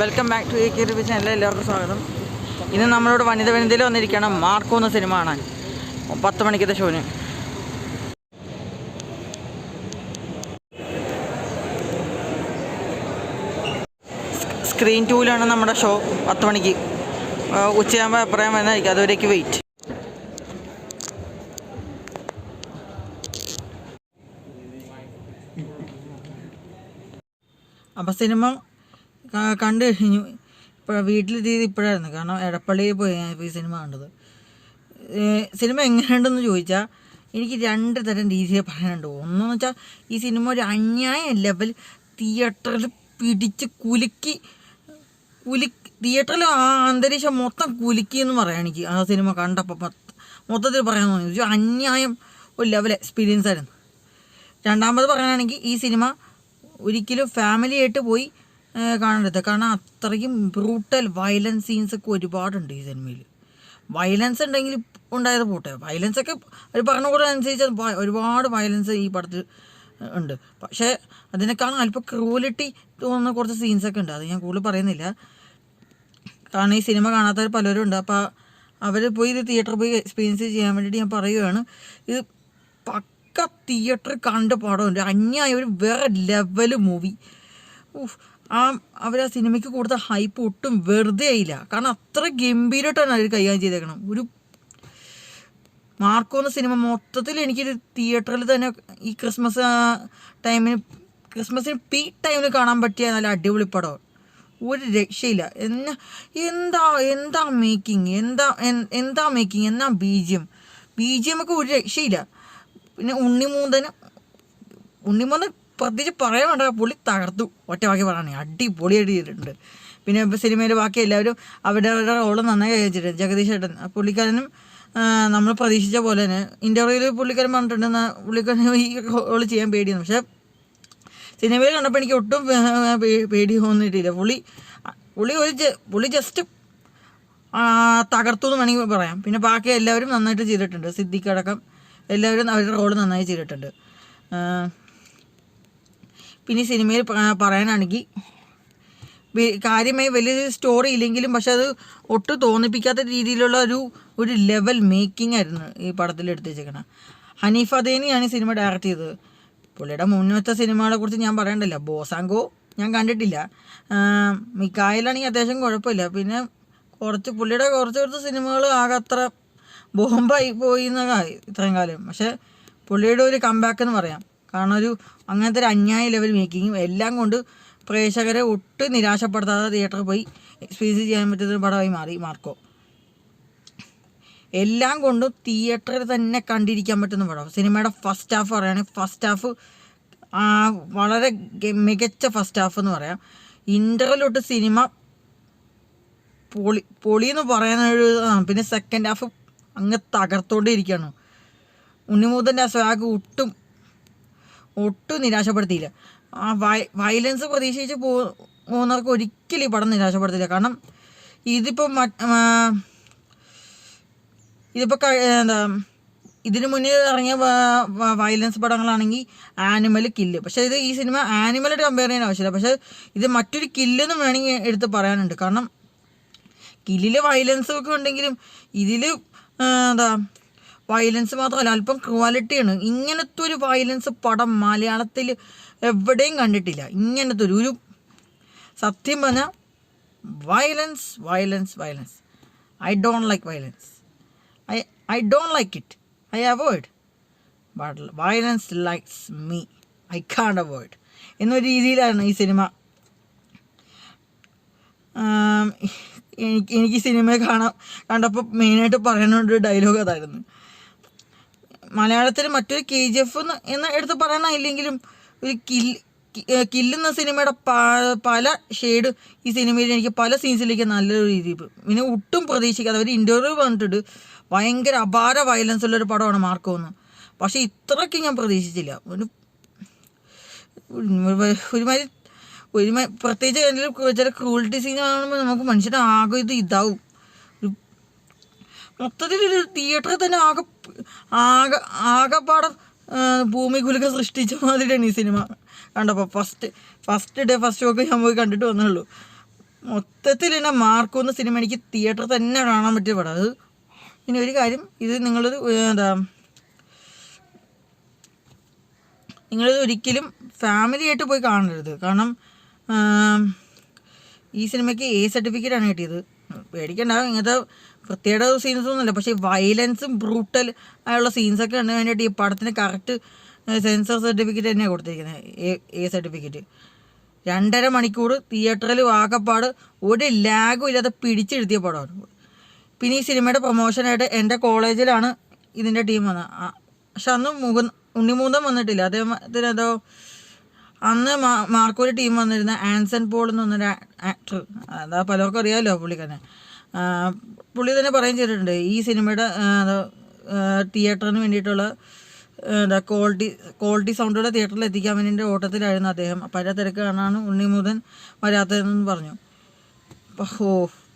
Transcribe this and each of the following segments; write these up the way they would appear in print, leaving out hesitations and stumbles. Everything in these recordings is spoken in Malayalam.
Welcome back to AK review ചാനലിലെ എല്ലാവർക്കും സ്വാഗതം. ഇന്ന് നമ്മളോട് വനിതയിൽ വന്നിരിക്കണം മാർക്കോ എന്ന സിനിമ കാണാൻ 10 മണിക്കത്തെ ഷോന്. സ്ക്രീൻ 2-ലാണ് നമ്മുടെ ഷോ. 10 മണിക്ക് ഉച്ചയാകുമ്പോൾ എപ്പോഴും വരുന്നതായിരിക്കും. അതുവരേക്ക് വെയിറ്റ്. അപ്പം സിനിമ കണ്ടു കഴിഞ്ഞു. വീട്ടിലെത്തിയത് ഇപ്പോഴായിരുന്നു. കാരണം എടപ്പള്ളിയിൽ പോയി ഈ സിനിമ കണ്ടത്. സിനിമ എങ്ങനെയുണ്ടെന്ന് ചോദിച്ചാൽ എനിക്ക് 2 തരം രീതിയിൽ പറയാനുണ്ട്. ഒന്നെന്ന് വെച്ചാൽ ഈ സിനിമ ഒരു അന്യായ ലെവൽ തിയേറ്ററിൽ പിടിച്ച് കുലുക്കി തിയേറ്ററിൽ ആ അന്തരീക്ഷം മൊത്തം കുലുക്കി എന്ന് പറയാം. എനിക്ക് ആ സിനിമ കണ്ടപ്പോൾ മൊത്തത്തിൽ പറയാൻ തോന്നി. ഒരു അന്യായം ഒരു ലെവൽ എക്സ്പീരിയൻസ് ആയിരുന്നു. രണ്ടാമത് പറയാനാണെങ്കിൽ ഈ സിനിമ ഒരിക്കലും ഫാമിലിയായിട്ട് പോയി കാണരുത്. കാരണം അത്രയ്ക്കും ബ്രൂട്ടൽ വയലൻസ് സീൻസൊക്കെ ഒരുപാടുണ്ട് ഈ സിനിമയിൽ. വയലൻസ് ഉണ്ടെങ്കിൽ ഉണ്ടായത് പോട്ടെ, വയലൻസൊക്കെ അവർ പറഞ്ഞ കൂടെ അനുസരിച്ച് ഒരുപാട് വയലൻസ് ഈ പടത്തിൽ ഉണ്ട്. പക്ഷേ അതിനേക്കാളും അല്പം ക്രൂവലിറ്റി തോന്നുന്ന കുറച്ച് സീൻസൊക്കെ ഉണ്ട്. അത് ഞാൻ കൂടുതൽ പറയുന്നില്ല. കാരണം ഈ സിനിമ കാണാത്തവർ പലരും ഉണ്ട്. അപ്പോൾ അവർ പോയി ഇത് തിയേറ്ററിൽ പോയി എക്സ്പീരിയൻസ് ചെയ്യാൻ വേണ്ടിയിട്ട് ഞാൻ പറയുകയാണ്. ഇത് പക്ക തിയേറ്ററിൽ കണ്ട പടമുണ്ട്. അന്യായ ഒരു വേറെ ലെവൽ മൂവി. അവർ ആ സിനിമയ്ക്ക് കൊടുത്ത ഹൈപ്പ് ഒട്ടും വെറുതെ ആയില്ല. കാരണം അത്ര ഗംഭീരമായിട്ടാണ് അവർ കൈകാര്യം ചെയ്തേക്കണം. ഒരു മാർക്കോ എന്ന സിനിമ മൊത്തത്തിൽ എനിക്കൊരു തിയേറ്ററിൽ തന്നെ ഈ ക്രിസ്മസിന് പീക്ക് ടൈമിൽ കാണാൻ പറ്റിയ നല്ല അടിപൊളി പടം. ഒരു രക്ഷയില്ല. എന്താ മേക്കിങ്, എന്നാ BGM ഒക്കെ ഒരു രക്ഷയില്ല. പിന്നെ ഉണ്ണിമൂന്തൻ പ്രത്യേകിച്ച് പറയാൻ വേണ്ട, പുള്ളി തകർത്തു. ഒറ്റ വാക്കി പറയുകയാണെങ്കിൽ അടിപൊളിയായിട്ട് ചെയ്തിട്ടുണ്ട്. പിന്നെ ഇപ്പോൾ സിനിമയിൽ ബാക്കി എല്ലാവരും അവരുടെ റോള് നന്നായി കഴിച്ചിട്ടുണ്ട്. ജഗദീഷ് ഏട്ടൻ പുള്ളിക്കാരനും നമ്മൾ പ്രതീക്ഷിച്ച പോലെ തന്നെ ഇൻ്റർവ്യൂവിൽ പുള്ളിക്കാരൻ പറഞ്ഞിട്ടുണ്ട് പുള്ളിക്കാരൻ ഈ റോള് ചെയ്യാൻ പേടിയെന്ന്. പക്ഷേ സിനിമയിൽ കണ്ടപ്പോൾ എനിക്ക് ഒട്ടും പേടി തോന്നിയിട്ടില്ല. പുള്ളി ജസ്റ്റ് തകർത്തു എന്ന് വേണമെങ്കിൽ പറയാം. പിന്നെ ബാക്കി എല്ലാവരും നന്നായിട്ട് ചെയ്തിട്ടുണ്ട്. സിദ്ദിഖ് അടക്കം എല്ലാവരും അവരുടെ റോള് നന്നായി ചെയ്തിട്ടുണ്ട്. പിന്നെ ഈ സിനിമയിൽ പറയാനാണെങ്കിൽ കാര്യമായി വലിയൊരു സ്റ്റോറി ഇല്ലെങ്കിലും പക്ഷെ അത് ഒട്ടും തോന്നിപ്പിക്കാത്ത രീതിയിലുള്ള ഒരു ലെവൽ മേക്കിംഗ് ആയിരുന്നു ഈ പടത്തിൽ എടുത്ത് വെച്ചേക്കണം. ഹനീഫ് അദേനിയാണ് ഈ സിനിമ ഡയറക്റ്റ് ചെയ്തത്. പുള്ളിയുടെ മുന്നത്തെ സിനിമകളെ കുറിച്ച് ഞാൻ പറയണ്ടല്ലോ. ബോസാങ്കോ ഞാൻ കണ്ടിട്ടില്ല. മിക്കായിലാണെങ്കിൽ അത്യാവശ്യം കുഴപ്പമില്ല. പിന്നെ പുള്ളിയുടെ കുറച്ച് സിനിമകൾ ആകെ അത്ര ബോംബായി പോയി എന്നൊക്കെ ഇത്രയും കാലം. പക്ഷേ പുള്ളിയുടെ ഒരു കംബാക്ക് എന്ന് പറയാം. കാരണം അങ്ങനത്തെ ഒരു അന്യായ ലെവൽ മേക്കിങ്ങും എല്ലാം കൊണ്ട് പ്രേക്ഷകരെ ഒട്ടും നിരാശപ്പെടുത്താതെ തിയേറ്ററിൽ പോയി എക്സ്പീരിയൻസ് ചെയ്യാൻ പറ്റുന്ന പടമായി മാറി മാർക്കോ. എല്ലാം കൊണ്ടും തിയേറ്ററിൽ തന്നെ കണ്ടിരിക്കാൻ പറ്റുന്ന പടം. സിനിമയുടെ ഫസ്റ്റ് ഹാഫ് പറയുകയാണെങ്കിൽ ഫസ്റ്റ് ഹാഫ് വളരെ മികച്ച ഫസ്റ്റ് ഹാഫ് എന്ന് പറയാം. ഇൻ്റർവെല്ലൊട്ട് സിനിമ പൊളി എന്ന് പറയാനൊരു. പിന്നെ സെക്കൻഡ് ഹാഫ് അങ്ങ് തകർത്തോണ്ടിരിക്കുകയാണ്. ഉണ്ണിമൂതൻ്റെ ആ സ്വാഗ് ഒട്ടും നിരാശപ്പെടുത്തിയില്ല. ആ വയലൻസ് പ്രതീക്ഷിച്ച് പോകുന്നവർക്ക് ഒരിക്കലും ഈ പടം നിരാശപ്പെടുത്തില്ല. കാരണം ഇതിപ്പോൾ ഇതിന് മുന്നേ ഇറങ്ങിയ വയലൻസ് പടങ്ങളാണെങ്കിൽ ആനിമൽ കില്ല്. പക്ഷേ ഈ സിനിമ ആനിമലായിട്ട് കമ്പയർ ചെയ്യാൻ ആവശ്യമില്ല. പക്ഷേ ഇത് മറ്റൊരു കില്ലെന്നും വേണമെങ്കിൽ എടുത്ത് പറയാനുണ്ട്. കാരണം കില്ലിൽ വയലൻസ് ഒക്കെ ഉണ്ടെങ്കിലും ഇതിൽ വയലൻസ് മാത്രമല്ല അല്പം ക്വാളിറ്റിയാണ്. ഇങ്ങനത്തെ ഒരു വയലൻസ് പടം മലയാളത്തിൽ എവിടെയും കണ്ടിട്ടില്ല. ഇങ്ങനത്തെ ഒരു സത്യം പറഞ്ഞാൽ violence I don't like violence. I don't like it. I avoid. But violence likes me. I can't avoid. എന്നൊരു രീതിയിലാണ് ഈ സിനിമ. എനിക്ക് സിനിമ കണ്ടപ്പോൾ മെയിനായിട്ട് പറയാനൊരു ഡയലോഗ് അതായിരുന്നു. മലയാളത്തിൽ മറ്റൊരു KGF എന്ന് എടുത്ത് പറയാനില്ലെങ്കിലും ഒരു കില്ലെന്ന സിനിമയുടെ പല ഷെയ്ഡ് ഈ സിനിമയിൽ എനിക്ക് പല സീൻസിലേക്ക് നല്ലൊരു രീതിയിൽ പിന്നെ ഒട്ടും പ്രതീക്ഷിക്കാതെ അവർ ഇൻ്റർവ്യൂ പറഞ്ഞിട്ട് ഭയങ്കര അപാര വയലൻസ് ഉള്ളൊരു പടമാണ് മാർക്കോ എന്ന്. പക്ഷേ ഇത്രയ്ക്ക് ഞാൻ പ്രതീക്ഷിച്ചില്ല. ഒരുമാതിരി പ്രത്യേകിച്ച് എന്തെങ്കിലും ചില ക്രൂവൽറ്റി സീൻ കാണുമ്പോൾ നമുക്ക് മനുഷ്യൻ്റെ ആകെ ഇതാവും. മൊത്തത്തിൽ ഒരു തിയേറ്ററിൽ തന്നെ ആകെപ്പാടം ഭൂമി കുലുക്കം സൃഷ്ടിച്ച മാതിരിയാണ് ഈ സിനിമ കണ്ടപ്പോൾ. ഫസ്റ്റ് ഷോക്ക് ഞാൻ പോയി കണ്ടിട്ട് വന്നുള്ളൂ. മൊത്തത്തിൽ തന്നെ മാർക്കോ എന്ന സിനിമ എനിക്ക് തിയേറ്ററിൽ തന്നെ കാണാൻ പറ്റിയ പടം. അത് ഇനി ഒരു കാര്യം, ഇത് നിങ്ങളിത് ഒരിക്കലും ഫാമിലി ആയിട്ട് പോയി കാണരുത്. കാരണം ഈ സിനിമയ്ക്ക് A സർട്ടിഫിക്കറ്റാണ് കിട്ടിയത്. പേടിക്കണ്ടാവും, ഇങ്ങനത്തെ പ്രത്യേക സീൻസൊന്നുമില്ല. പക്ഷേ വയലൻസും ബ്രൂട്ടൽ ആയുള്ള സീൻസൊക്കെ കണ്ടു വേണ്ടിയിട്ട് ഈ പടത്തിന് കറക്റ്റ് സെൻസർ സർട്ടിഫിക്കറ്റ് തന്നെയാണ് കൊടുത്തിരിക്കുന്നത്, A സർട്ടിഫിക്കറ്റ്. 2.5 മണിക്കൂർ തിയേറ്ററിൽ വാക്കപ്പാട് ഒരു ലാഗും ഇല്ലാതെ പിടിച്ചെഴുതിയ പടമാണ്. പിന്നെ ഈ സിനിമയുടെ പ്രൊമോഷനായിട്ട് എൻ്റെ കോളേജിലാണ് ഇതിൻ്റെ ടീം വന്നത്. പക്ഷെ അന്ന് ഉണ്ണിമൂന്തൻ വന്നിട്ടില്ല. അദ്ദേഹത്തിന് എന്തോ അന്ന് മാർക്കോയുടെ ടീം വന്നിരുന്ന ആൻസൺ പോൾ എന്ന് പറഞ്ഞൊരു ആക്ടർ, അതാ പലർക്കും അറിയാമല്ലോ പുള്ളിക്കാരനെ. പുള്ളി തന്നെ പറയുകയും ചെയ്തിട്ടുണ്ട്, ഈ സിനിമയുടെ തിയേറ്ററിന് വേണ്ടിയിട്ടുള്ള ക്വാളിറ്റി സൗണ്ടുള്ള തിയേറ്ററിൽ എത്തിക്കാൻ വേണ്ടിയിട്ട് ഓട്ടത്തിലായിരുന്നു അദ്ദേഹം. പല തിരക്ക് കാരണമാണ് ഉണ്ണിമൂന്തൻ വരാത്തതെന്ന് പറഞ്ഞു.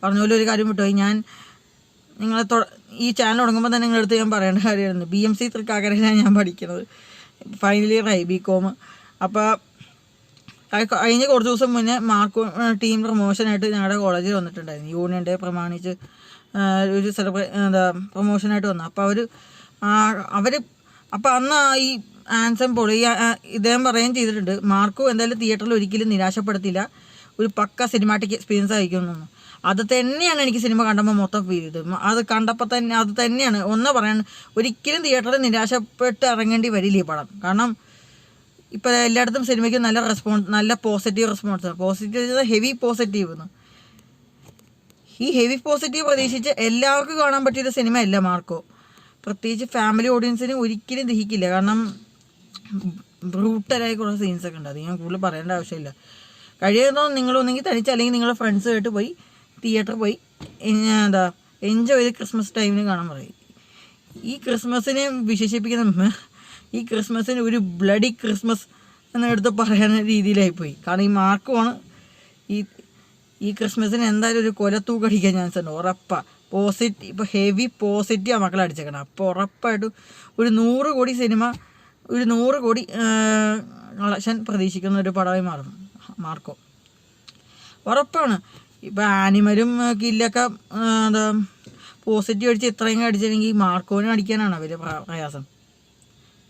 പറഞ്ഞ പോലെ ഒരു കാര്യം വിട്ടുപോയി. ഞാൻ നിങ്ങളെ ഈ ചാനൽ തുടങ്ങുമ്പോൾ തന്നെ നിങ്ങളടുത്ത് ഞാൻ പറയേണ്ട കാര്യമായിരുന്നു. BMC തൃക്കാക്കരയിലാണ് ഞാൻ പഠിക്കുന്നത്, ഫൈനൽ ഇയർ ആയി BCom. അപ്പോൾ കഴിഞ്ഞ കുറച്ച് ദിവസം മുന്നേ മാർക്കോ ടീം പ്രൊമോഷനായിട്ട് ഞങ്ങളുടെ കോളേജിൽ വന്നിട്ടുണ്ടായിരുന്നു. യൂണിയൻ ഡേ പ്രമാണിച്ച് ഒരു പ്രൊമോഷനായിട്ട് വന്നു. അപ്പോൾ അപ്പോൾ അന്ന് ഈ ആൻസൺ പോൾ ഇദ്ദേഹം പറയുകയും ചെയ്തിട്ടുണ്ട്, മാർക്കോ എന്തായാലും തിയേറ്ററിൽ ഒരിക്കലും നിരാശപ്പെടുത്തില്ല, ഒരു പക്ക സിനിമാറ്റിക് എക്സ്പീരിയൻസ് ആയിരിക്കുമെന്നു. അത് തന്നെയാണ് എനിക്ക് സിനിമ കണ്ടപ്പോൾ മൊത്തം ഫീൽ ചെയ്തത്. അത് കണ്ടപ്പോൾ തന്നെ അത് തന്നെയാണ് പറയാൻ, ഒരിക്കലും തിയേറ്ററിൽ നിരാശപ്പെട്ട് ഇറങ്ങേണ്ടി വരില്ല ഈ പടം. കാരണം ഇപ്പോൾ എല്ലായിടത്തും സിനിമയ്ക്ക് നല്ല പോസിറ്റീവ് റെസ്പോൺസാണ്. പോസിറ്റീവ് ഹെവി പോസിറ്റീവ് എന്ന്. ഈ ഹെവി പോസിറ്റീവ് പ്രതീക്ഷിച്ച് എല്ലാവർക്കും കാണാൻ പറ്റിയൊരു സിനിമയല്ല മാർക്കോ. പ്രത്യേകിച്ച് ഫാമിലി ഓഡിയൻസിന് ഒരിക്കലും ദഹിക്കില്ല. കാരണം ബ്രൂട്ടലായി കുറേ സീൻസൊക്കെ ഉണ്ട്. അത് ഞാൻ കൂടുതൽ പറയേണ്ട ആവശ്യമില്ല. കഴിയുന്നതും നിങ്ങളൊന്നെങ്കിൽ തനിച്ച് അല്ലെങ്കിൽ നിങ്ങളുടെ ഫ്രണ്ട്സുമായിട്ട് പോയി തിയേറ്ററിൽ പോയി എൻജോയ് ചെയ്ത് ക്രിസ്മസ് ടൈമിന് കാണാൻ പറയും. ഈ ക്രിസ്മസിനെ വിശേഷിപ്പിക്കുന്ന ഈ ക്രിസ്മസിന് ഒരു ബ്ലഡി ക്രിസ്മസ് എന്നെടുത്ത് പറയുന്ന രീതിയിലായിപ്പോയി. കാരണം ഈ മാർക്കുമാണ് ഈ ക്രിസ്മസിന് എന്തായാലും ഒരു കൊലത്തൂക്ക് അടിക്കാൻ ചാൻസ് ഉണ്ട് ഉറപ്പാണ്. ഇപ്പോൾ ഹെവി പോസിറ്റീവാണ് മക്കളെ അടിച്ചേക്കണം. അപ്പോൾ ഉറപ്പായിട്ടും ഒരു 100 കോടി സിനിമ, ഒരു 100 കോടി കളക്ഷൻ പ്രതീക്ഷിക്കുന്ന ഒരു പടമായി മാറും മാർക്കോ, ഉറപ്പാണ്. ഇപ്പോൾ ആനിമലും കില്ലൊക്കെ പോസിറ്റീവ് അടിച്ച് ഇത്രയും അടിച്ചില്ലെങ്കിൽ മാർക്കോനും അടിക്കാനാണ് അവർ പ്രയാസം.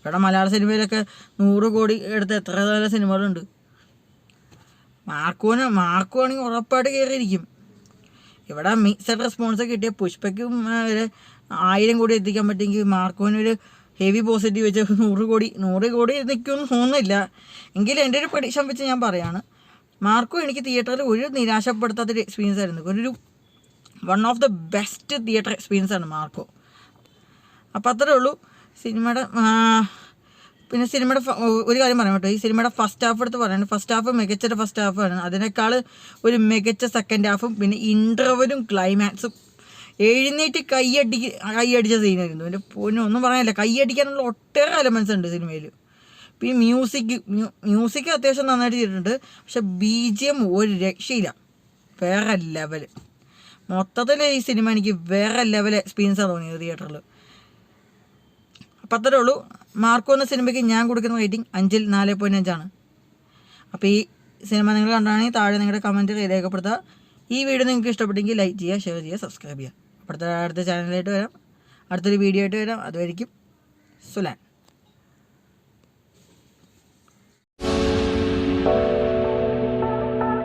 ഇവിടെ മലയാള സിനിമയിലൊക്കെ 100 കോടി എടുത്ത എത്ര നല്ല സിനിമകളുണ്ട്. മാർക്കോ ആണെങ്കിൽ ഉറപ്പായിട്ട് കയറിയിരിക്കും. ഇവിടെ മിക്സഡ് റെസ്പോൺസ് കിട്ടിയ പുഷ്പയ്ക്കും 1000 കോടി എത്തിക്കാൻ പറ്റുമെങ്കിൽ മാർക്കോനൊരു ഹെവി പോസിറ്റീവ് വെച്ച് 100 കോടി നിൽക്കുമെന്ന് തോന്നുന്നില്ല. എങ്കിലും എൻ്റെ ഒരു പ്രഡിക്ഷൻ വെച്ച് ഞാൻ പറയാണ്, മാർക്കോ എനിക്ക് തിയേറ്ററിൽ ഒരു നിരാശപ്പെടുത്താത്തൊരു എക്സ്പീരിയൻസ് ആയിരുന്നു. ഒരു one of the best theatre experience ആണ് മാർക്കോ. അപ്പോൾ അത്രേ ഉള്ളൂ സിനിമയുടെ. പിന്നെ സിനിമയുടെ ഒരു കാര്യം പറയാൻ പറ്റുമോ, ഈ സിനിമയുടെ ഫസ്റ്റ് ഹാഫ് എടുത്ത് പറയുന്നത്, ഫസ്റ്റ് ഹാഫ് മികച്ചൊരു ഫസ്റ്റ് ഹാഫാണ്. അതിനേക്കാൾ ഒരു മികച്ച സെക്കൻഡ് ഹാഫും പിന്നെ ഇൻ്റർവലും ക്ലൈമാക്സും എഴുന്നേറ്റ് കൈയടിച്ച സീനായിരുന്നു. എൻ്റെ ഒന്നും പറയാനില്ല, കൈയടിക്കാനുള്ള ഒട്ടേറെ എലമെൻസ് ഉണ്ട് സിനിമയിൽ. പിന്നെ മ്യൂസിക് അത്യാവശ്യം നന്നായിട്ട് ചെയ്തിട്ടുണ്ട്. പക്ഷെ BGM ഒരു രക്ഷയില്ല, വേറെ ലെവൽ. മൊത്തത്തിൽ ഈ സിനിമ എനിക്ക് വേറെ ലെവൽ എക്സ്പീരിയൻസാണ് തോന്നിയത് തിയേറ്ററിൽ. അപ്പം അത്രേ ഉള്ളൂ. മാർക്കോ എന്ന സിനിമയ്ക്ക് ഞാൻ കൊടുക്കുന്ന റേറ്റിംഗ് 5-ൽ 4.5 അപ്പോൾ ഈ സിനിമ നിങ്ങൾ കണ്ടാണെങ്കിൽ താഴെ നിങ്ങളുടെ കമൻറ്റ് രേഖപ്പെടുത്തുക. ഈ വീഡിയോ നിങ്ങൾക്ക് ഇഷ്ടപ്പെട്ടെങ്കിൽ ലൈക്ക് ചെയ്യുക, ഷെയർ ചെയ്യുക, സബ്സ്ക്രൈബ് ചെയ്യുക. അടുത്ത ചാനലായിട്ട് വരാം, അടുത്തൊരു വീഡിയോ ആയിട്ട് വരാം. അതുവരെയും സുലാൻ.